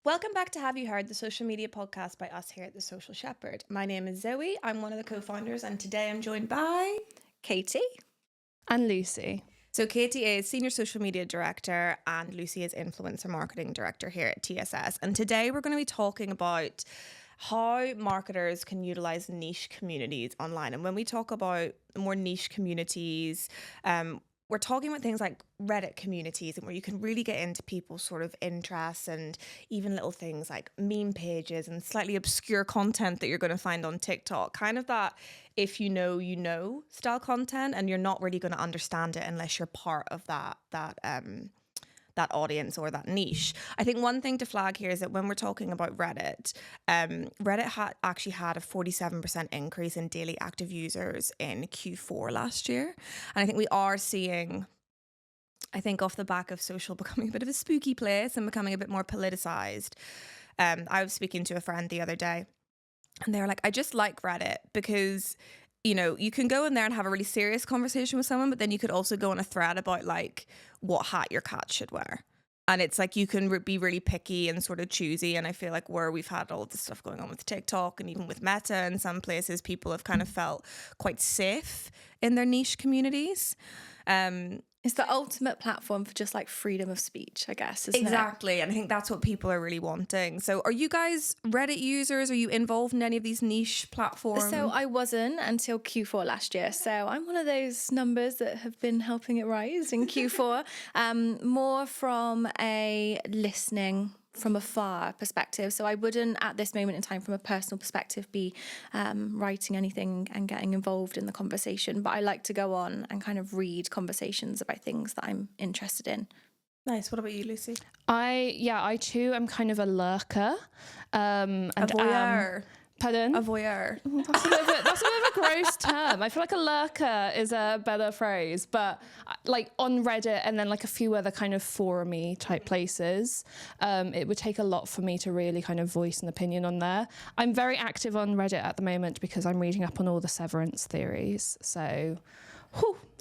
Welcome back to Have You Heard, the social media podcast by us here at The Social Shepherd. My name is Zoe, I'm one of the co-founders, and today I'm joined by Katie and Lucy. So Katie is Senior Social Media Director and Lucy is Influencer Marketing Director here at TSS. And today we're going to be talking about how marketers can utilize niche communities online. And when we talk about more niche communities, we're talking about things like Reddit communities and where you can really get into people's sort of interests and even little things like meme pages and slightly obscure content that you're going to find on TikTok. Kind of that if you know style content, and you're not really going to understand it unless you're part of that audience or that niche. I think one thing to flag here is that when we're talking about Reddit, Reddit actually had a 47% increase in daily active users in Q4 last year. And I think we are seeing, I think off the back of social becoming a bit of a spooky place and becoming a bit more politicized. I was speaking to a friend the other day and they were like, I just like Reddit because you can go in there and have a really serious conversation with someone, but then you could also go on a thread about like what hat your cat should wear. And it's like you can be really picky and sort of choosy. And I feel like where we've had all of this stuff going on with TikTok and even with Meta in some places, people have kind of felt quite safe in their niche communities. is the ultimate platform for just like freedom of speech, I guess, isn't Exactly. And I think that's what people are really wanting. So are you guys Reddit users? Are you involved in any of these niche platforms? So I wasn't until Q4 last year. So I'm one of those numbers that have been helping it rise in Q4, more from a listening from afar perspective. So I wouldn't at this moment in time from a personal perspective be writing anything and getting involved in the conversation, but I like to go on and kind of read conversations about things that I'm interested in. Nice. What about you, Lucy? I too am kind of a lurker. And a voyeur. Pardon? A voyeur. That's a bit of a gross term. I feel like a lurker is a better phrase, but like on Reddit and then like a few other kind of forum-y type places, it would take a lot for me to really kind of voice an opinion on there. I'm very active on Reddit at the moment because I'm reading up on all the severance theories. So,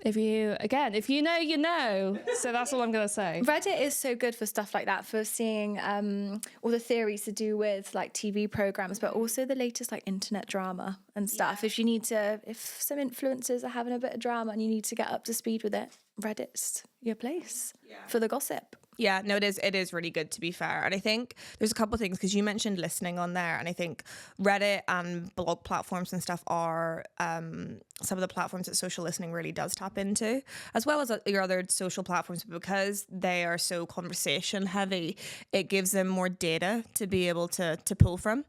if you know, you know. So that's all I'm going to say. Reddit is so good for stuff like that, for seeing all the theories to do with like TV programs, but also the latest like internet drama and stuff. Yeah. If some influencers are having a bit of drama and you need to get up to speed with it, Reddit's your place for the gossip. Yeah, no, it is really good, to be fair. And I think there's a couple of things, because you mentioned listening on there, and I think Reddit and blog platforms and stuff are some of the platforms that social listening really does tap into, as well as your other social platforms, because they are so conversation heavy, it gives them more data to be able to pull from.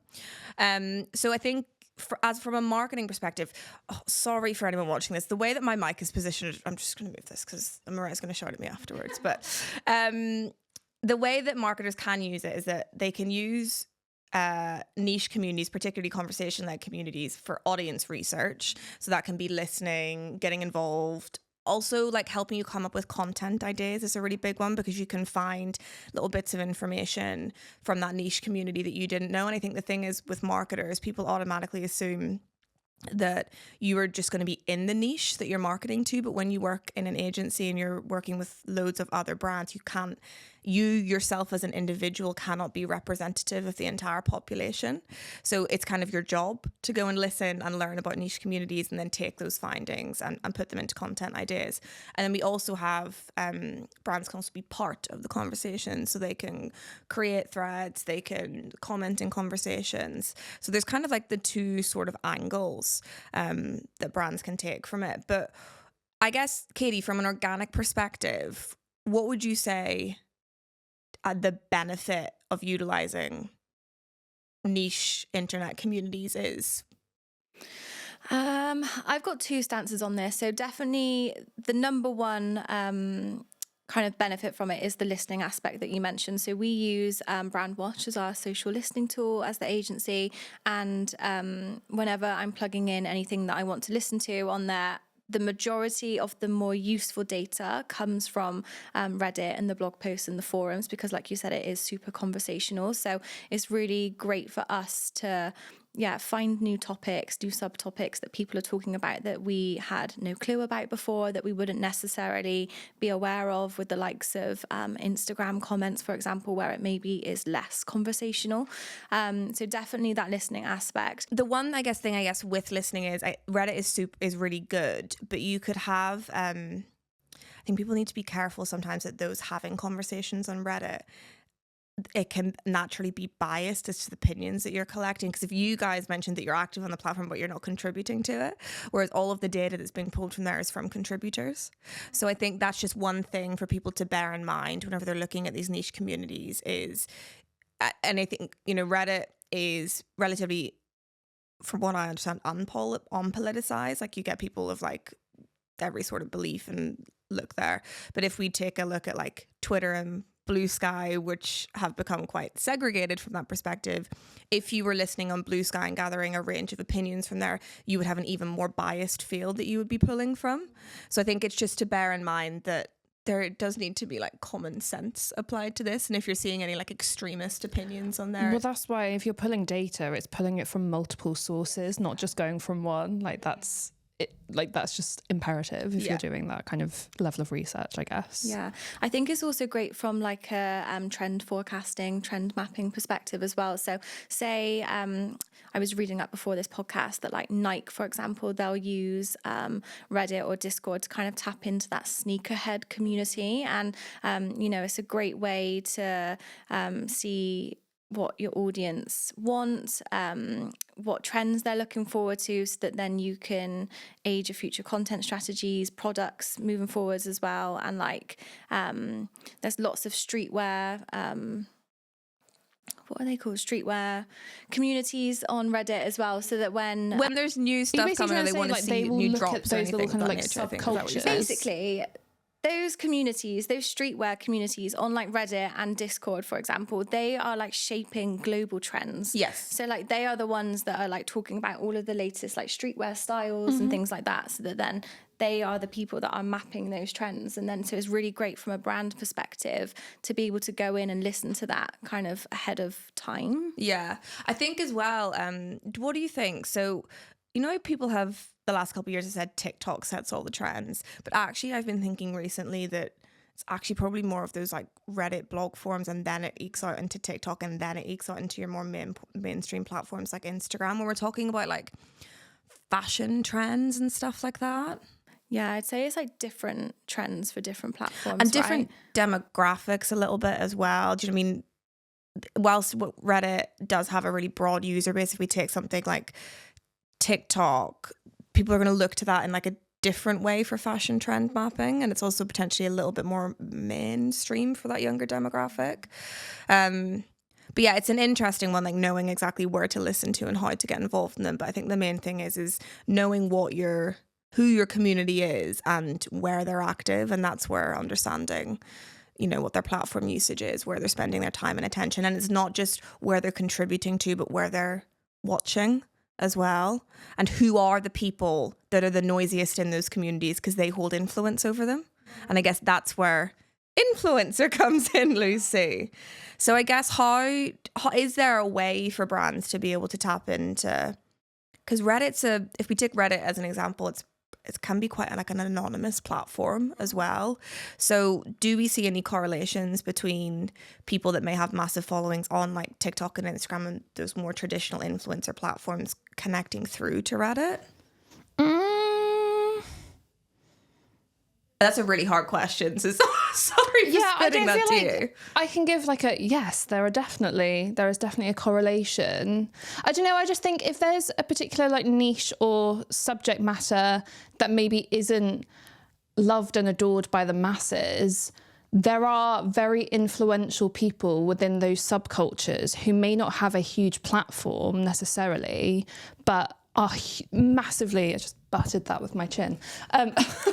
So I think from a marketing perspective, sorry for anyone watching this, the way that my mic is positioned, I'm just going to move this because Mariah's going to shout at me afterwards. But the way that marketers can use it is that they can use niche communities, particularly conversation-led communities, for audience research. So that can be listening, getting involved. Also, like helping you come up with content ideas is a really big one, because you can find little bits of information from that niche community that you didn't know. And I think the thing is with marketers, people automatically assume that you are just going to be in the niche that you're marketing to. But when you work in an agency and you're working with loads of other brands, you yourself as an individual cannot be representative of the entire population. So it's kind of your job to go and listen and learn about niche communities and then take those findings and put them into content ideas. And then we also have brands can also be part of the conversation. So they can create threads, they can comment in conversations. So there's kind of like the two sort of angles that brands can take from it. But I guess, Katie, from an organic perspective, what would you say the benefit of utilizing niche internet communities is? I've got two stances on this. So definitely the number one kind of benefit from it is the listening aspect that you mentioned. So we use Brandwatch as our social listening tool as the agency, and whenever I'm plugging in anything that I want to listen to on there, the majority of the more useful data comes from Reddit and the blog posts and the forums, because like you said, it is super conversational. So it's really great for us to find new topics, new subtopics that people are talking about that we had no clue about before, that we wouldn't necessarily be aware of, with the likes of Instagram comments, for example, where it maybe is less conversational. So definitely that listening aspect. The one thing with listening is Reddit is really good, but you could have I think people need to be careful sometimes that those having conversations on Reddit, it can naturally be biased as to the opinions that you're collecting. Because if you guys mentioned that you're active on the platform but you're not contributing to it, whereas all of the data that's being pulled from there is from contributors. So I think that's just one thing for people to bear in mind whenever they're looking at these niche communities is, and I think, Reddit is relatively, from what I understand, unpoliticized. Like, you get people of like every sort of belief and look there. But if we take a look at like Twitter and Blue Sky, which have become quite segregated from that perspective, if you were listening on Blue Sky and gathering a range of opinions from there, you would have an even more biased field that you would be pulling from. So I think it's just to bear in mind that there does need to be like common sense applied to this. And if you're seeing any like extremist opinions on there. Well, that's why if you're pulling data, it's pulling it from multiple sources, not just going from one. Like that's just imperative if you're doing that kind of level of research, I guess. Yeah, I think it's also great from like a trend forecasting, trend mapping perspective as well. So say I was reading up before this podcast that like Nike, for example, they'll use Reddit or Discord to kind of tap into that sneakerhead community. And, it's a great way to see what your audience want, what trends they're looking forward to, so that then you can age your future content strategies, products moving forwards as well. And like there's lots of streetwear, what are they called? Streetwear communities on Reddit as well, so that when there's new stuff coming, they want to see new drops or anything. Those little kind of like subcultures. Basically, those communities, those streetwear communities on like Reddit and Discord, for example, they are like shaping global trends. Yes. So like they are the ones that are like talking about all of the latest like streetwear styles and things like that, so that then they are the people that are mapping those trends. And then so it's really great from a brand perspective to be able to go in and listen to that kind of ahead of time. Yeah. I think as well, what do you think? So, people have the last couple of years have said TikTok sets all the trends, but actually I've been thinking recently that it's actually probably more of those like Reddit blog forums, and then it ekes out into TikTok, and then it ekes out into your more mainstream platforms like Instagram, when we're talking about like fashion trends and stuff like that. Yeah, I'd say it's like different trends for different platforms. And different demographics a little bit as well. Do you know what I mean? Whilst Reddit does have a really broad user base, if we take something like TikTok, people are going to look to that in like a different way for fashion trend mapping, and it's also potentially a little bit more mainstream for that younger demographic. But yeah, it's an interesting one, like knowing exactly where to listen to and how to get involved in them. But I think the main thing is knowing who your community is and where they're active, and that's where understanding what their platform usage is, where they're spending their time and attention. And it's not just where they're contributing to, but where they're watching as well, and who are the people that are the noisiest in those communities, because they hold influence over them. And I guess that's where influencer comes in, Lucy. So I guess how is there a way for brands to be able to tap into, because if we take Reddit as an example, it can be quite like an anonymous platform as well. So do we see any correlations between people that may have massive followings on like TikTok and Instagram and those more traditional influencer platforms connecting through to Reddit? That's a really hard question. So sorry for spitting that to you. I can give like yes, there is definitely a correlation. I don't know, I just think if there's a particular like niche or subject matter that maybe isn't loved and adored by the masses, there are very influential people within those subcultures who may not have a huge platform necessarily, but are massively, I just butted that with my chin.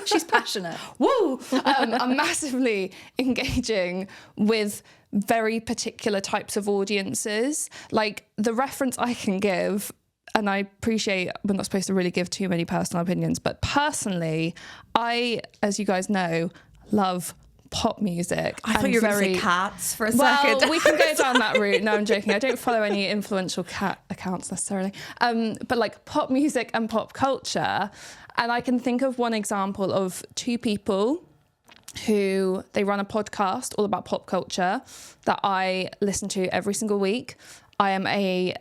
She's passionate. Woo! Are massively engaging with very particular types of audiences. Like the reference I can give, and I appreciate we're not supposed to really give too many personal opinions, but personally, I, as you guys know, love pop music. I thought you were going to say cats for a second. Well, we can go down that route. No, I'm joking. I don't follow any influential cat accounts necessarily. But like pop music and pop culture. And I can think of one example of two people who they run a podcast all about pop culture that I listen to every single week. I am a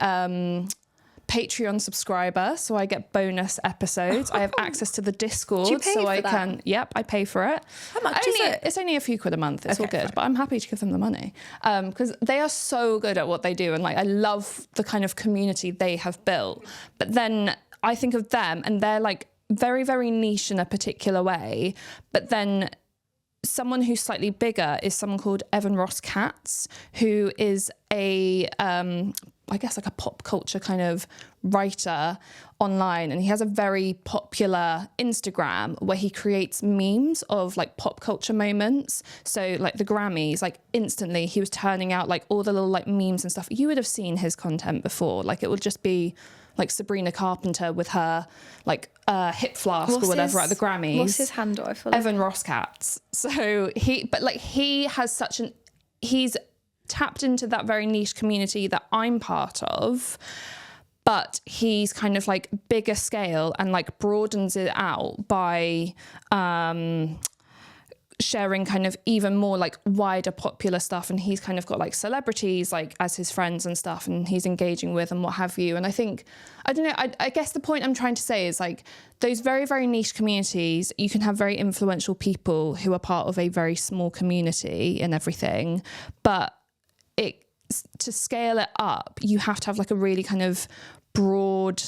Patreon subscriber, so I get bonus episodes. I have access to the Discord. Do you pay so for I that? can, yep, I pay for it. How much is it? It's only a few quid a month. It's all Okay, good, fine. but I'm happy to give them the money because they are so good at what they do. And like, I love the kind of community they have built. But then I think of them and they're like very, very niche in a particular way. But then someone who's slightly bigger is someone called Evan Ross Katz, who is a, I guess like a pop culture kind of writer online. And he has a very popular Instagram where he creates memes of like pop culture moments. So like the Grammys, like instantly he was turning out like all the little like memes and stuff. You would have seen his content before. Like it would just be like Sabrina Carpenter with her like hip flask or whatever at the Grammys. What's his handle? I feel like Evan Ross Katz. So he has he's tapped into that very niche community that I'm part of, but he's kind of like bigger scale and like broadens it out by sharing kind of even more like wider popular stuff. And he's kind of got like celebrities like as his friends and stuff, and he's engaging with and what have you. And I think, I don't know, I guess the point I'm trying to say is like those very, very niche communities, you can have very influential people who are part of a very small community and everything, but to scale it up, you have to have like a really kind of broad,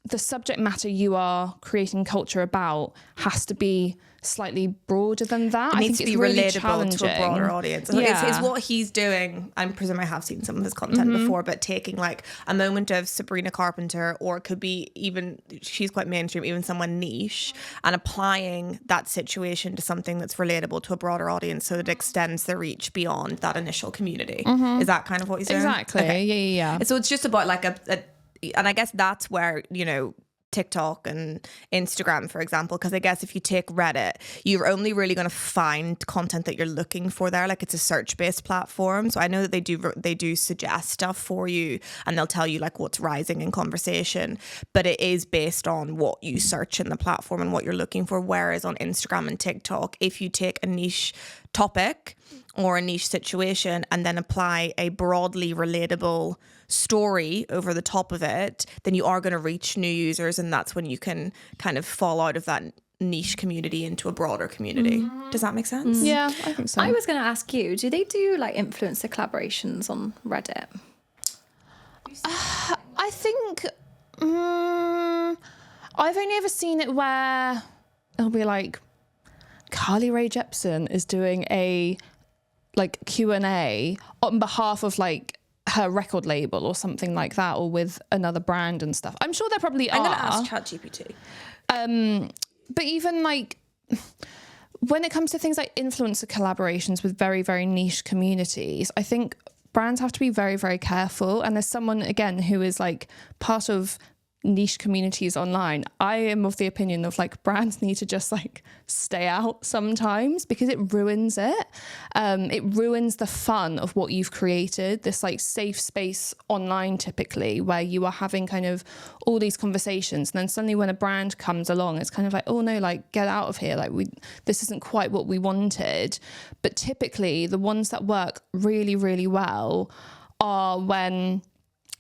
the subject matter you are creating culture about has to be slightly broader than that. It I needs think to it's be really relatable challenging to a broader audience. Yeah. It's what he's doing. I presume I have seen some of his content before, but taking like a moment of Sabrina Carpenter, or it could be even, she's quite mainstream, even someone niche, and applying that situation to something that's relatable to a broader audience so that it extends the reach beyond that initial community. Is that kind of what he's doing? Exactly. Okay. Yeah. So it's just about like and I guess that's where, you know, TikTok and Instagram, for example, because I guess if you take Reddit, you're only really going to find content that you're looking for there. Like it's a search-based platform, so I know that they do suggest stuff for you, and they'll tell you like what's rising in conversation, but it is based on what you search in the platform and what you're looking for. Whereas on Instagram and TikTok, if you take a niche topic or a niche situation and then apply a broadly relatable story over the top of it, then you are going to reach new users, and that's when you can kind of fall out of that niche community into a broader community. Does that make sense? Yeah, I think so. I was going to ask you, do they do like influencer collaborations on Reddit? I think I've only ever seen it where it'll be like Carly Rae Jepsen is doing a like Q&A on behalf of like her record label or something like that, or with another brand and stuff. I'm sure there probably are. I'm going to ask ChatGPT. But even like when it comes to things like influencer collaborations with very, very niche communities, I think brands have to be very, very careful. And there's someone, again, who is like part of niche communities online. I am of the opinion of like brands need to just like stay out sometimes, because it ruins it. It ruins the fun of what you've created, this like safe space online typically, where you are having kind of all these conversations, and then suddenly when a brand comes along, it's kind of like, oh no, like get out of here, like this isn't quite what we wanted. But typically the ones that work really, really well are when,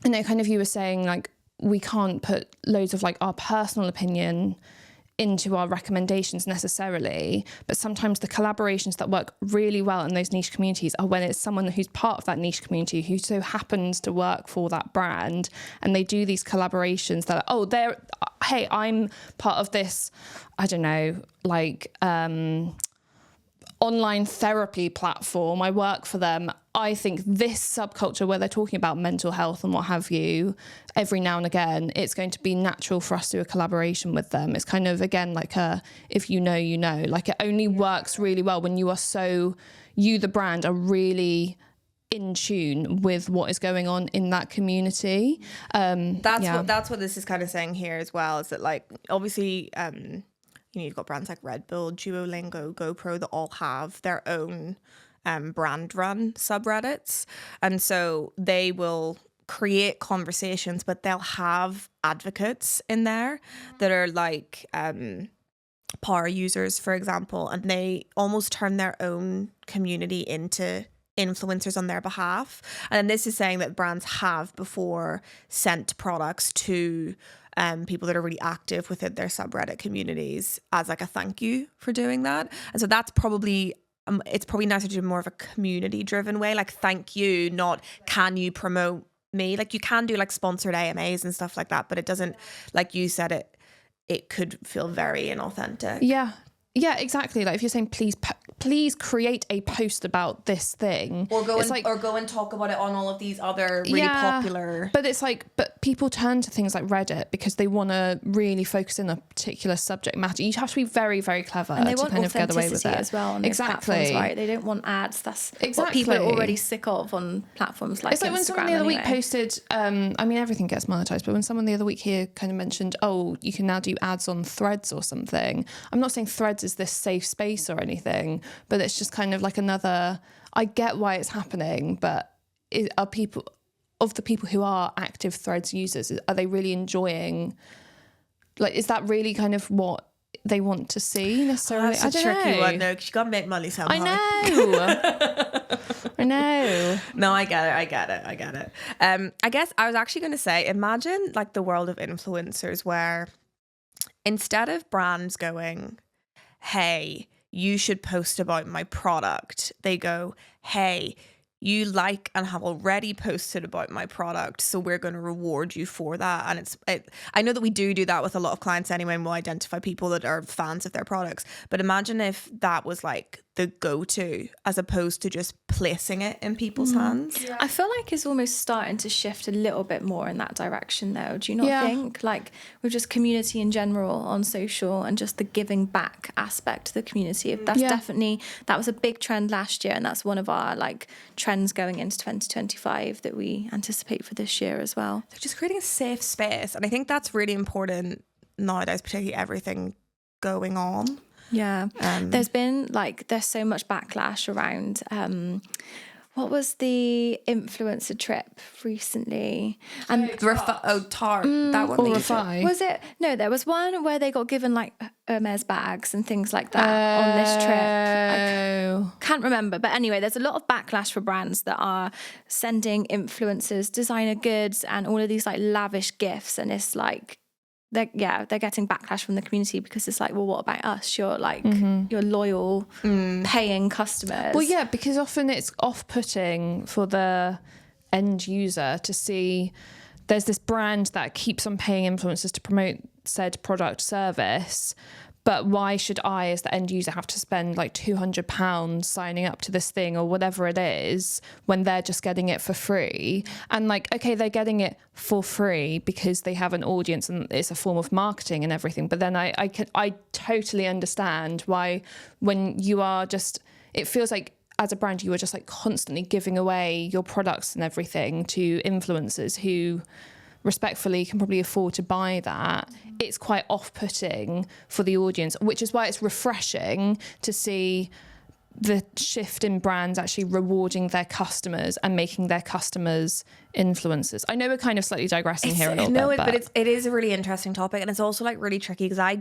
you know, kind of you were saying like, we can't put loads of like our personal opinion into our recommendations necessarily, but sometimes the collaborations that work really well in those niche communities are when it's someone who's part of that niche community who so happens to work for that brand, and they do these collaborations that are, hey, I'm part of this, I don't know, like online therapy platform, I work for them. I think this subculture where they're talking about mental health and what have you, every now and again, it's going to be natural for us to do a collaboration with them. It's kind of, again, like if you know, you know, like it only works really well when you are you, the brand, are really in tune with what is going on in that community. That's what this is kind of saying here as well, is that like, obviously, you've got brands like Red Bull, Duolingo, GoPro that all have their own brand run subreddits. And so they will create conversations, but they'll have advocates in there that are like power users, for example, and they almost turn their own community into influencers on their behalf. And this is saying that brands have before sent products to people that are really active within their subreddit communities as like a thank you for doing that. And so that's probably it's probably nicer to do more of a community driven way, like thank you, not can you promote me. Like you can do like sponsored AMAs and stuff like that, but it doesn't, like you said, it could feel very inauthentic. Yeah, exactly. Like if you're saying, please create a post about this thing, or go and talk about it on all of these other really popular. But it's like, but people turn to things like Reddit because they want to really focus in a particular subject matter. You have to be very, very clever and they to want kind of get away with it as well on those platforms, right? They don't want ads. That's what people are already sick of on platforms like Instagram. It's like when someone the other week posted, I mean, everything gets monetized, but when someone the other week here kind of mentioned, oh, you can now do ads on Threads or something. I'm not saying Threads is this safe space or anything, but it's just kind of like another, I get why it's happening, but are people, of the people who are active Threads users, are they really enjoying, like, is that really kind of what they want to see necessarily? That's a tricky one though, because you got to make money somehow. I know. I know. No, I get it. I guess I was actually going to say, imagine like the world of influencers where instead of brands going, hey, you should post about my product, they go, hey, you like and have already posted about my product, so we're going to reward you for that. And I know that we do that with a lot of clients anyway, and we'll identify people that are fans of their products, but imagine if that was like the go-to as opposed to just placing it in people's hands. I feel like it's almost starting to shift a little bit more in that direction though. Do you not think? Like with just community in general on social and just the giving back aspect to the community. That's definitely, that was a big trend last year, and that's one of our like trends going into 2025 that we anticipate for this year as well. They're just creating a safe space, and I think that's really important nowadays, particularly everything going on. Yeah, there's so much backlash around what was the influencer trip recently? And Tarte, that one. Was it? No, there was one where they got given like Hermes bags and things like that on this trip. I can't remember, but anyway, there's a lot of backlash for brands that are sending influencers designer goods and all of these like lavish gifts, and it's like they're getting backlash from the community because it's like, well, what about us? You're like your loyal paying customers. Well, yeah, because often it's off-putting for the end user to see there's this brand that keeps on paying influencers to promote said product service, but why should I, as the end user, have to spend like £200 signing up to this thing or whatever it is when they're just getting it for free? And like, okay, they're getting it for free because they have an audience and it's a form of marketing and everything. But then I totally understand why when you are just, it feels like as a brand, you are just like constantly giving away your products and everything to influencers who respectfully can probably afford to buy that. It's quite off-putting for the audience, which is why it's refreshing to see the shift in brands actually rewarding their customers and making their customers influencers. I know we're kind of slightly digressing here a little bit. But it is a really interesting topic, and it's also like really tricky because I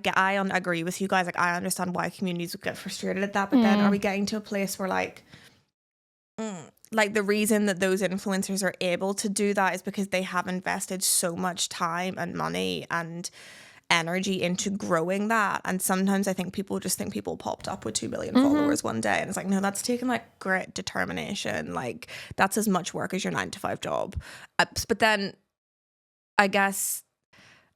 agree with you guys. Like I understand why communities would get frustrated at that, but then are we getting to a place where like the reason that those influencers are able to do that is because they have invested so much time and money and energy into growing that. And sometimes I think people just think people popped up with 2 million followers one day, and it's like, no, that's taken like great determination. Like that's as much work as your 9-to-5 job. But then I guess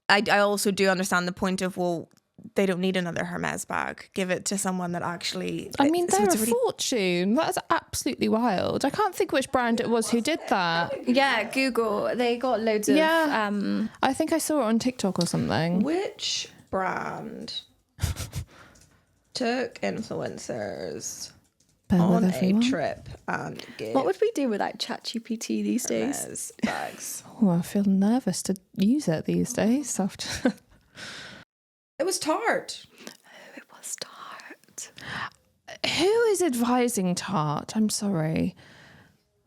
I also do understand the point of, well, they don't need another Hermes bag. Give it to someone that actually... I mean, they're a fortune. That's absolutely wild. I can't think which brand it was who did that. Yeah, Google. They got loads of... I think I saw it on TikTok or something. Which brand took influencers on a trip and gave... What would we do without ChatGPT these days? Hermes bags. Oh, I feel nervous to use it these days. After... It was Tarte. That's Tart. Who is advising Tart? I'm sorry.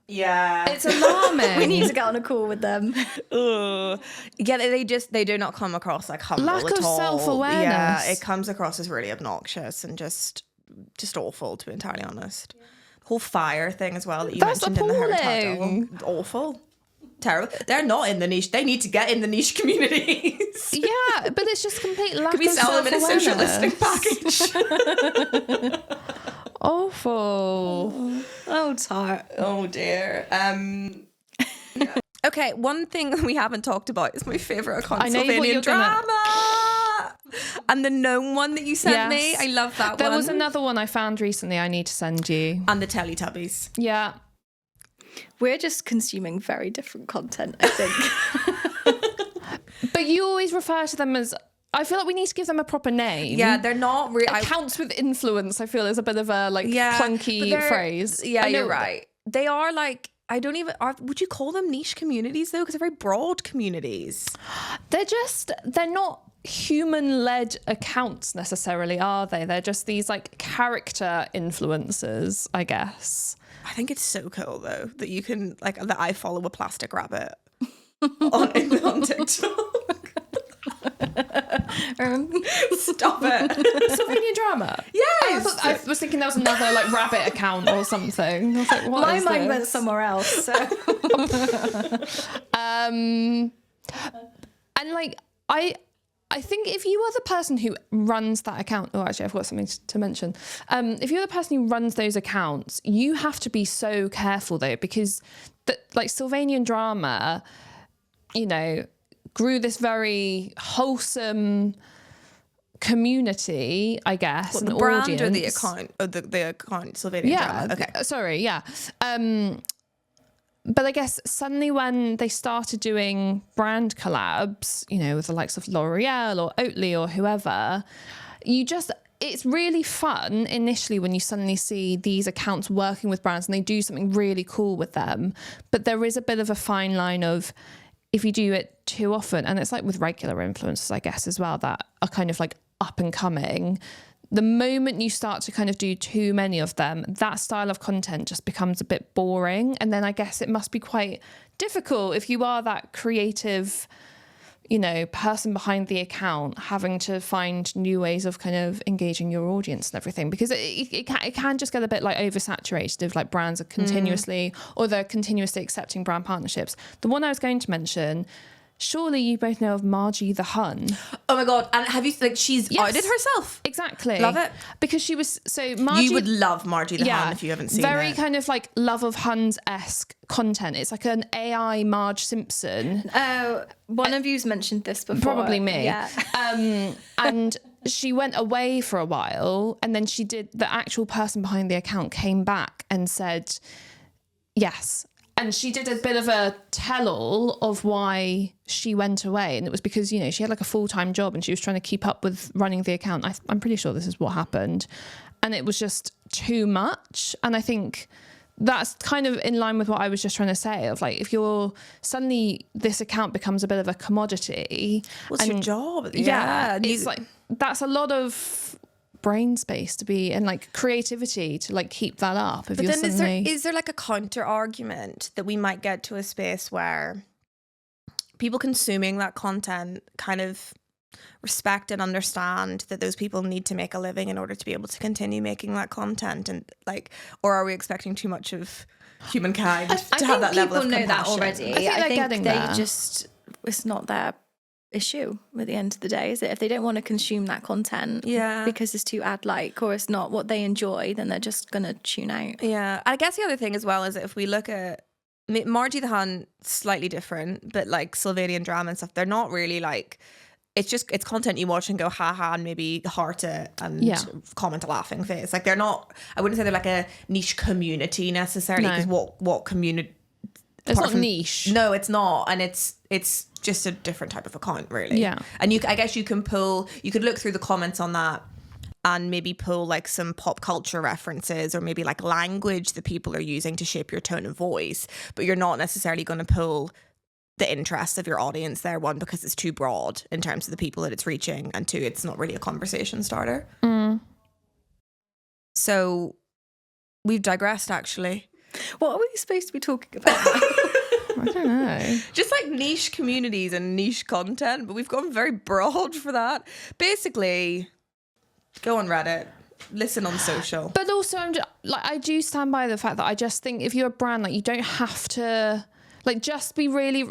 Yeah. It's alarming. We need to get on a call with them. Ugh. Yeah, they do not come across like humble Lack at of all. self-awareness. Yeah, it comes across as really obnoxious and just awful, to be entirely honest. The whole fire thing as well that you That's mentioned in the Harry appalling. title. Awful. Terrible. They're not in the niche. They need to get in the niche communities. Yeah, but it's just complete lack Can we of sell them in a social listening self-awareness. package? Awful. Oh, Tart. Oh dear. Yeah. Okay, one thing that we haven't talked about is my favourite account, I know what Sylvanian you're gonna- Drama. And the gnome one that you sent me. Yes. I love that There one. was another one I found recently I need to send you. And the Teletubbies. Yeah. We're just consuming very different content, I think. But you always refer to them as, I feel like we need to give them a proper name. Yeah, they're not really. Accounts with influence, I feel, is a bit of a Yeah, clunky but they're- phrase. Yeah, I know you're right. They are like, I don't even, would you call them niche communities though? Because they're very broad communities. They're not human-led accounts necessarily, are they? They're just these like character influencers, I guess. I think it's so cool though that you can, like, that I follow a plastic rabbit on TikTok. Stop it. Sylvanian Drama. Yes. I was thinking there was another like rabbit account or something. I was like, what My is mind this? went somewhere else. So. And like I think if you are the person who runs that account, oh actually I've got something to mention. If you're the person who runs those accounts, you have to be so careful though, because like Sylvanian Drama, you know, grew this very wholesome community, I guess, What, an the brand audience. or the account? Oh, the account, Sylvanian Yeah. Drama. Okay. Sorry. Yeah. But I guess suddenly when they started doing brand collabs, you know, with the likes of L'Oreal or Oatly or whoever, it's really fun initially when you suddenly see these accounts working with brands and they do something really cool with them. But there is a bit of a fine line of if you do it too often, and it's like with regular influencers, I guess, as well, that are kind of like up and coming. The moment you start to kind of do too many of them, that style of content just becomes a bit boring. And then I guess it must be quite difficult if you are that creative, you know, person behind the account, having to find new ways of kind of engaging your audience and everything, because it can just get a bit like oversaturated if like brands are continuously or they're continuously accepting brand partnerships. The one I was going to mention, surely you both know of Margie the Hun. Oh my God. And have you, like, she's Yes. outed herself. Exactly. Love it. Because she was, so Margie... You would love Margie the Hun if you haven't seen very it. kind of like Love of Huns-esque content. It's like an AI Marge Simpson. Oh, one of you's mentioned this before. Probably me. Yeah. And she went away for a while, and then the actual person behind the account came back and said, yes. And she did a bit of a tell-all of why she went away. And it was because, you know, she had like a full-time job and she was trying to keep up with running the account. I'm pretty sure this is what happened. And it was just too much. And I think that's kind of in line with what I was just trying to say of like, if you're suddenly this account becomes a bit of a commodity. What's your job? Yeah. And It's like, that's a lot of brain space to be and like creativity to like keep that up. If But you're then suddenly... is there like a counter argument that we might get to a space where people consuming that content kind of respect and understand that those people need to make a living in order to be able to continue making that content, and like, or are we expecting too much of humankind to have that level of people know that compassion? already. I think they're getting they there. just, it's not their issue at the end of the day, is it? If they don't want to consume that content because it's too ad-like or it's not what they enjoy, then they're just going to tune out. Yeah. I guess the other thing as well is that if we look at Margie the Hun, slightly different, but like Sylvanian Drama and stuff, they're not really like, it's content you watch and go haha and maybe heart it and comment a laughing face. Like they're not, I wouldn't say they're like a niche community necessarily, because what community, it's not niche. No, it's not. And it's just a different type of account, really. Yeah. And I guess you could look through the comments on that and maybe pull like some pop culture references or maybe like language that people are using to shape your tone of voice, but you're not necessarily going to pull the interest of your audience there, one, because it's too broad in terms of the people that it's reaching, and two, it's not really a conversation starter. So we've digressed, actually. What are we supposed to be talking about? I don't know. Just like niche communities and niche content, but we've gone very broad for that. Basically, go on Reddit, listen on social. But also, I do stand by the fact that I just think if you're a brand, like, you don't have to, like, just be really.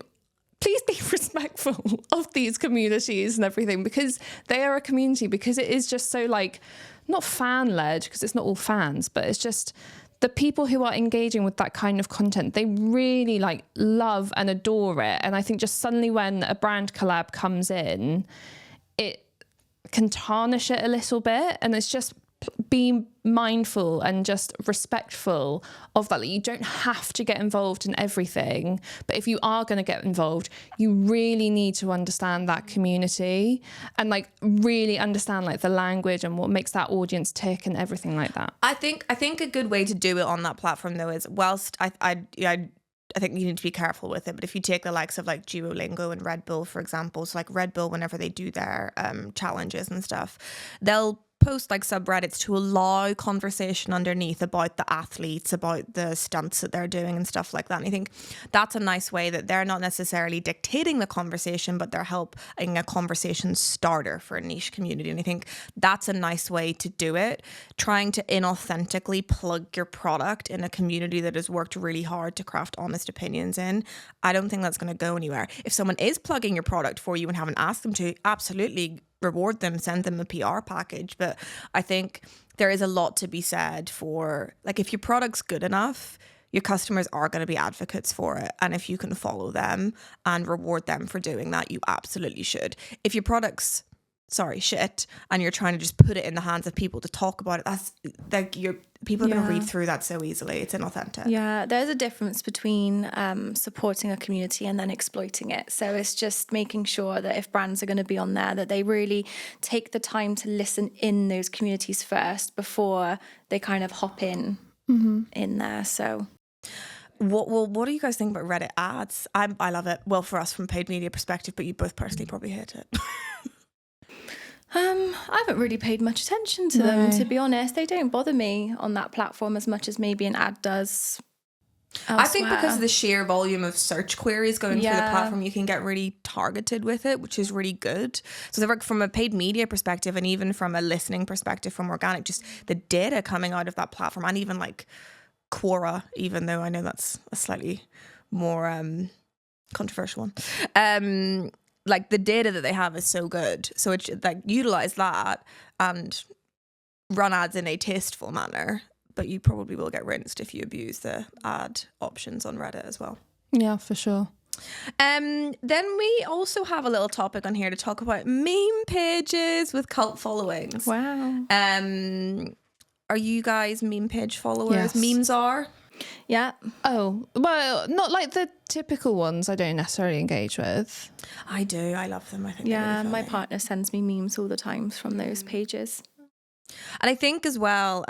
Please be respectful of these communities and everything, because they are a community, because it is just so, like, not fan-led, because it's not all fans, but it's just the people who are engaging with that kind of content, they really, like, love and adore it. And I think just suddenly when a brand collab comes in, it can tarnish it a little bit. And it's just be mindful and just respectful of that. Like, you don't have to get involved in everything, but if you are going to get involved, you really need to understand that community and, like, really understand, like, the language and what makes that audience tick and everything like that. I think a good way to do it on that platform, though, is whilst I think you need to be careful with it, but if you take the likes of like Duolingo and Red Bull, for example, so like Red Bull, whenever they do their challenges and stuff, they'll post like subreddits to allow conversation underneath about the athletes, about the stunts that they're doing and stuff like that. And I think that's a nice way that they're not necessarily dictating the conversation, but they're helping a conversation starter for a niche community. And I think that's a nice way to do it. Trying to inauthentically plug your product in a community that has worked really hard to craft honest opinions in, I don't think that's going to go anywhere. If someone is plugging your product for you and haven't asked them to, absolutely reward them, send them a PR package. But I think there is a lot to be said for, like, if your product's good enough, your customers are going to be advocates for it. And if you can follow them and reward them for doing that, you absolutely should. If your product's shit, and you're trying to just put it in the hands of people to talk about it, that's like, people are going to read through that so easily. It's inauthentic. Yeah, there's a difference between supporting a community and then exploiting it. So it's just making sure that if brands are going to be on there, that they really take the time to listen in those communities first before they kind of hop in there. So what do you guys think about Reddit ads? I love it. Well, for us from paid media perspective, but you both personally probably hate it. I haven't really paid much attention to them, to be honest. They don't bother me on that platform as much as maybe an ad does elsewhere. I think because of the sheer volume of search queries going through the platform, you can get really targeted with it, which is really good. So from a paid media perspective, and even from a listening perspective, from organic, just the data coming out of that platform, and even like Quora, even though I know that's a slightly more controversial one. Like, the data that they have is so good. So it's like, utilize that and run ads in a tasteful manner, but you probably will get rinsed if you abuse the ad options on Reddit as well. Yeah, for sure. Then we also have a little topic on here to talk about meme pages with cult followings. Wow. Are you guys meme page followers? Yes. Memes are? Yeah. Oh, well, not like the typical ones I don't necessarily engage with. I do. I love them. I think. Yeah, really my funny. partner sends me memes all the time from those pages. And I think as well,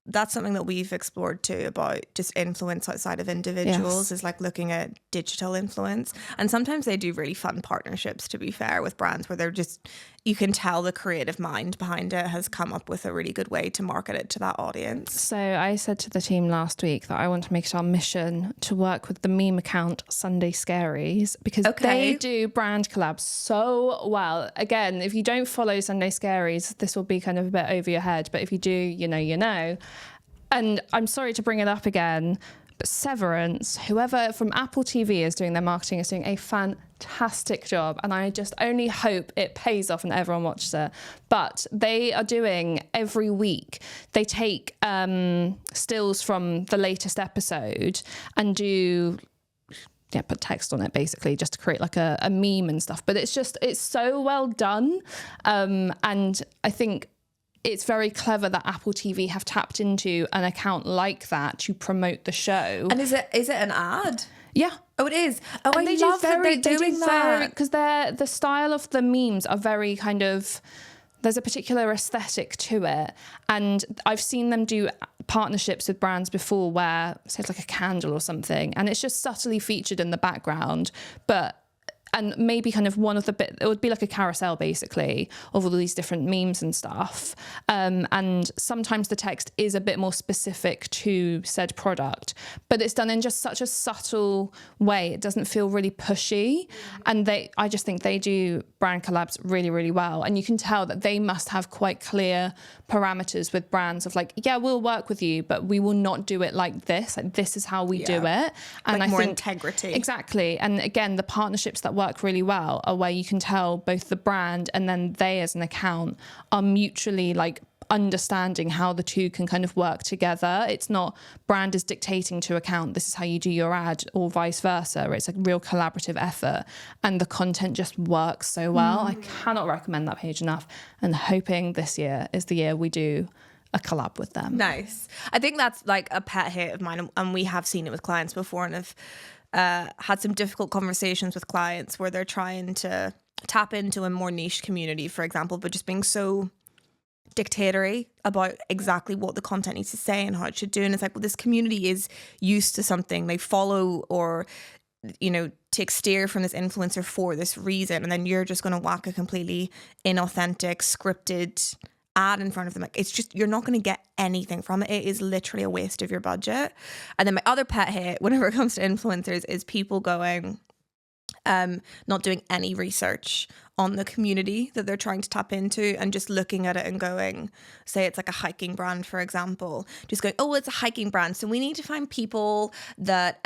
that's something that we've explored too, about just influence outside of individuals. Yes. Is like looking at digital influence. And sometimes they do really fun partnerships, to be fair, with brands where they're just, you can tell the creative mind behind it has come up with a really good way to market it to that audience. So I said to the team last week that I want to make it our mission to work with the meme account Sunday Scaries, because they do brand collabs so well. Again, if you don't follow Sunday Scaries, this will be kind of a bit over your head, but if you do, you know. And I'm sorry to bring it up again, but Severance, whoever from Apple TV is doing their marketing, is doing a fantastic job. And I just only hope it pays off and everyone watches it. But they are doing every week, they take stills from the latest episode and put text on it basically, just to create like a meme and stuff. But it's so well done. And I think it's very clever that Apple TV have tapped into an account like that to promote the show. And is it an ad? Yeah. Oh, it is. Oh, And I love that they're doing that. Because the style of the memes are very kind of, there's a particular aesthetic to it. And I've seen them do partnerships with brands before where, say it's like a candle or something, and it's just subtly featured in the background, but and maybe kind of one of the bit, it would be like a carousel basically of all these different memes and stuff. And sometimes the text is a bit more specific to said product, but it's done in just such a subtle way. It doesn't feel really pushy. And I just think they do brand collabs really, really well. And you can tell that they must have quite clear parameters with brands of like, yeah, we'll work with you, but we will not do it like this. Like, this is how we do it. And like I more think integrity. Exactly. And again, the partnerships that work really well are where you can tell both the brand and then they as an account are mutually like understanding how the two can kind of work together. It's not brand is dictating to account, this is how you do your ad, or vice versa. It's a real collaborative effort, and the content just works so well. I cannot recommend that page enough, and hoping this year is the year we do a collab with them. Nice. I think that's like a pet hate of mine, and we have seen it with clients before, and have had some difficult conversations with clients where they're trying to tap into a more niche community, for example, but just being so dictatory about exactly what the content needs to say and how it should do. And it's like, well, this community is used to something. They follow or, you know, take steer from this influencer for this reason. And then you're just going to whack a completely inauthentic, scripted ad in front of them. Like, it's just, you're not going to get anything from it. It is literally a waste of your budget. And then my other pet hate whenever it comes to influencers is people going, not doing any research on the community that they're trying to tap into, and just looking at it and going, say it's like a hiking brand, for example, just going, oh, it's a hiking brand, so we need to find people that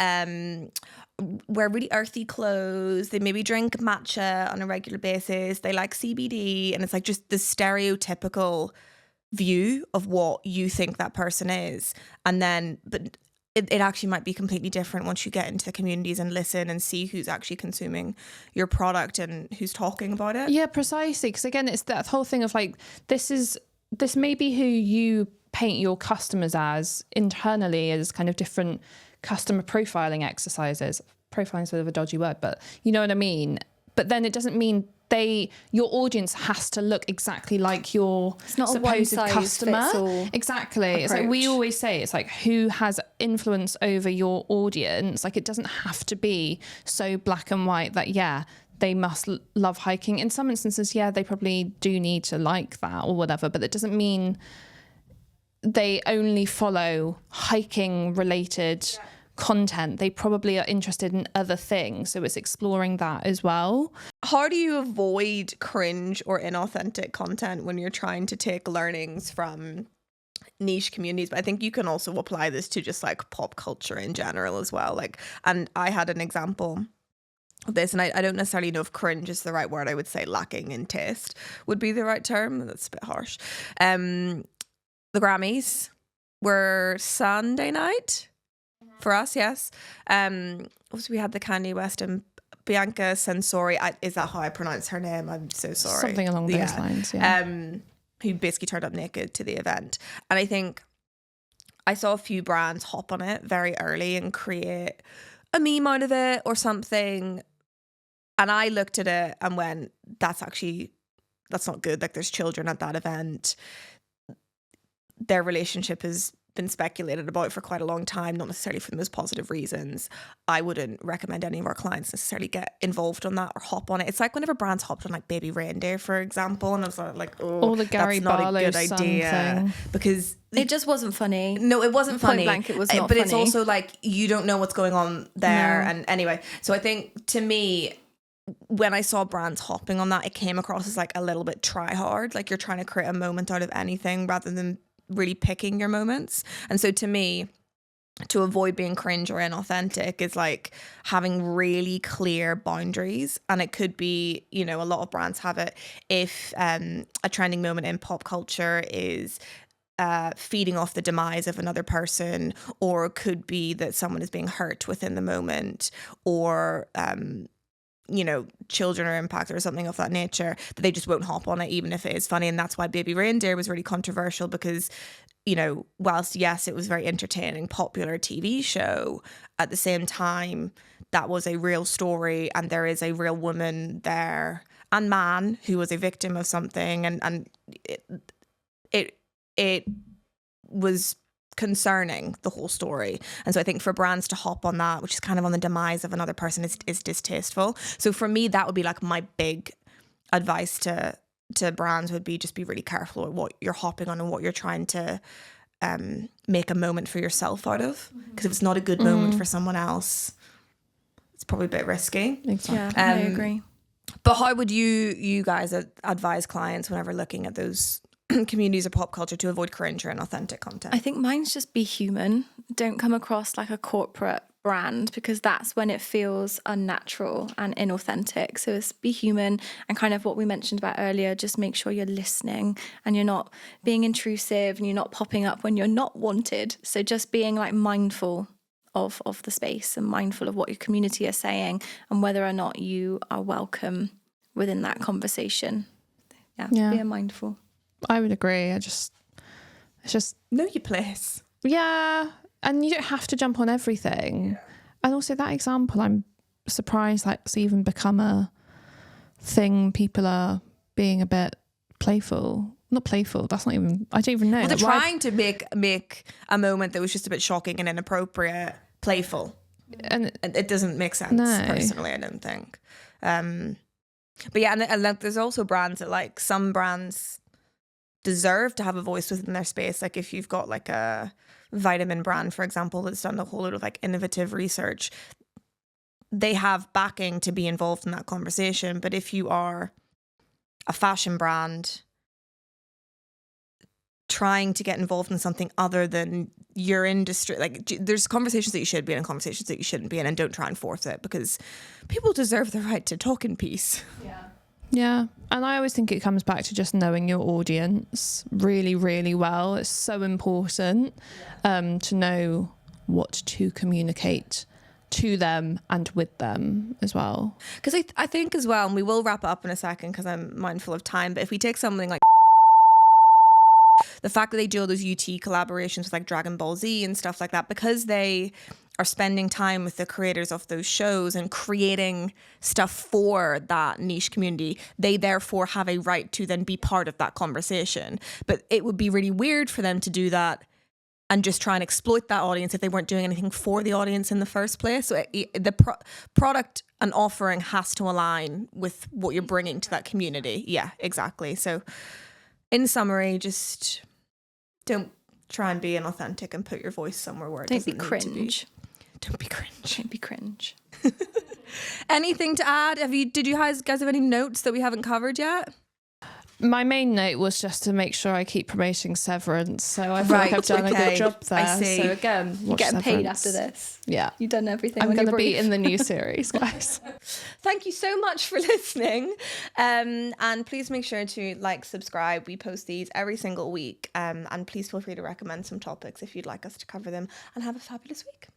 wear really earthy clothes, they maybe drink matcha on a regular basis, they like CBD, and it's like just the stereotypical view of what you think that person is. And then, but it actually might be completely different once you get into the communities and listen and see who's actually consuming your product and who's talking about it. Yeah, precisely. Because again, it's that whole thing of like, this may be who you paint your customers as internally, as kind of different customer profiling exercises. Profiling is a bit of a dodgy word, but you know what I mean? But then it doesn't mean your audience has to look exactly like your supposed customer. Exactly. Approach. It's like we always say, it's like, who has influence over your audience? Like, it doesn't have to be so black and white that, yeah, they must love hiking. In some instances, yeah, they probably do need to like that or whatever, but it doesn't mean they only follow hiking related content. They probably are interested in other things, so it's exploring that as well. How do you avoid cringe or inauthentic content when you're trying to take learnings from niche communities? But I think you can also apply this to just like pop culture in general as well. Like, and I had an example of this, and I don't necessarily know if cringe is the right word. I would say lacking in taste would be the right term. That's a bit harsh. The Grammys were Sunday night for us, yes. Also, we had the Kanye West and Bianca Censori. Is that how I pronounce her name? I'm so sorry. Something along those lines, yeah. Who basically turned up naked to the event. And I think I saw a few brands hop on it very early and create a meme out of it or something. And I looked at it and went, that's not good. Like, there's children at that event. Their relationship has been speculated about for quite a long time, not necessarily for the most positive reasons. I wouldn't recommend any of our clients necessarily get involved on that or hop on it. It's like whenever brands hopped on like Baby Reindeer, for example, and I was like, oh, or the Gary that's not Barlow a good idea thing. Because it just wasn't funny. No, it wasn't funny. Point blank, it was not but funny. It's also like, you don't know what's going on there. No. And anyway, so I think to me, when I saw brands hopping on that, it came across as like a little bit try hard. Like, you're trying to create a moment out of anything rather than really picking your moments. And so to me, to avoid being cringe or inauthentic is like having really clear boundaries. And it could be, you know, a lot of brands have it. If a trending moment in pop culture is feeding off the demise of another person, or it could be that someone is being hurt within the moment, or you know, children are impacted or something of that nature, that they just won't hop on it even if it is funny. And that's why Baby Reindeer was really controversial, because, you know, whilst yes, it was a very entertaining, popular TV show, at the same time, that was a real story, and there is a real woman there and man who was a victim of something, and it was concerning, the whole story. And so I think for brands to hop on that, which is kind of on the demise of another person, is distasteful. So for me, that would be like my big advice to brands would be just be really careful with what you're hopping on and what you're trying to make a moment for yourself out of. Because if it's not a good moment for someone else, it's probably a bit risky. Exactly. Yeah, I agree. But how would you guys advise clients whenever looking at those communities of pop culture to avoid cringe or inauthentic content? I think mine's just be human. Don't come across like a corporate brand, because that's when it feels unnatural and inauthentic. So it's be human, and kind of what we mentioned about earlier, just make sure you're listening and you're not being intrusive and you're not popping up when you're not wanted. So just being like mindful of the space and mindful of what your community are saying and whether or not you are welcome within that conversation. Yeah. Being mindful. I would agree. It's just know your place. Yeah, and you don't have to jump on everything. And also that example, I'm surprised that's even become a thing. People are being a bit playful. Not playful. That's not even. I don't even know. Well, they're trying to make a moment that was just a bit shocking and inappropriate playful, and it doesn't make sense. Personally, I don't think. But yeah, and there's also brands that, like, some brands deserve to have a voice within their space. Like if you've got like a vitamin brand, for example, that's done a whole load of like innovative research, they have backing to be involved in that conversation. But if you are a fashion brand trying to get involved in something other than your industry, like there's conversations that you should be in and conversations that you shouldn't be in, and don't try and force it, because people deserve the right to talk in peace. Yeah, and I always think it comes back to just knowing your audience really, really well. It's so important to know what to communicate to them and with them as well. Because I think as well, and we will wrap up in a second because I'm mindful of time, but if we take something like the fact that they do all those UT collaborations with like Dragon Ball Z and stuff like that, because they are spending time with the creators of those shows and creating stuff for that niche community, they therefore have a right to then be part of that conversation. But it would be really weird for them to do that and just try and exploit that audience if they weren't doing anything for the audience in the first place. So the product and offering has to align with what you're bringing to that community. Yeah, exactly. So in summary, just don't try and be inauthentic and put your voice somewhere where it doesn't need to be. Don't be cringe. Don't be cringe. Don't be cringe. Anything to add? Did you guys have any notes that we haven't covered yet? My main note was just to make sure I keep promoting Severance. So I feel like I've done a good job there. I see. So again, You're getting Severance. paid after this. Yeah. You've done everything. I'm going to be in the new series, guys. Thank you so much for listening. And please make sure to like, subscribe. We post these every single week. And please feel free to recommend some topics if you'd like us to cover them. And have a fabulous week.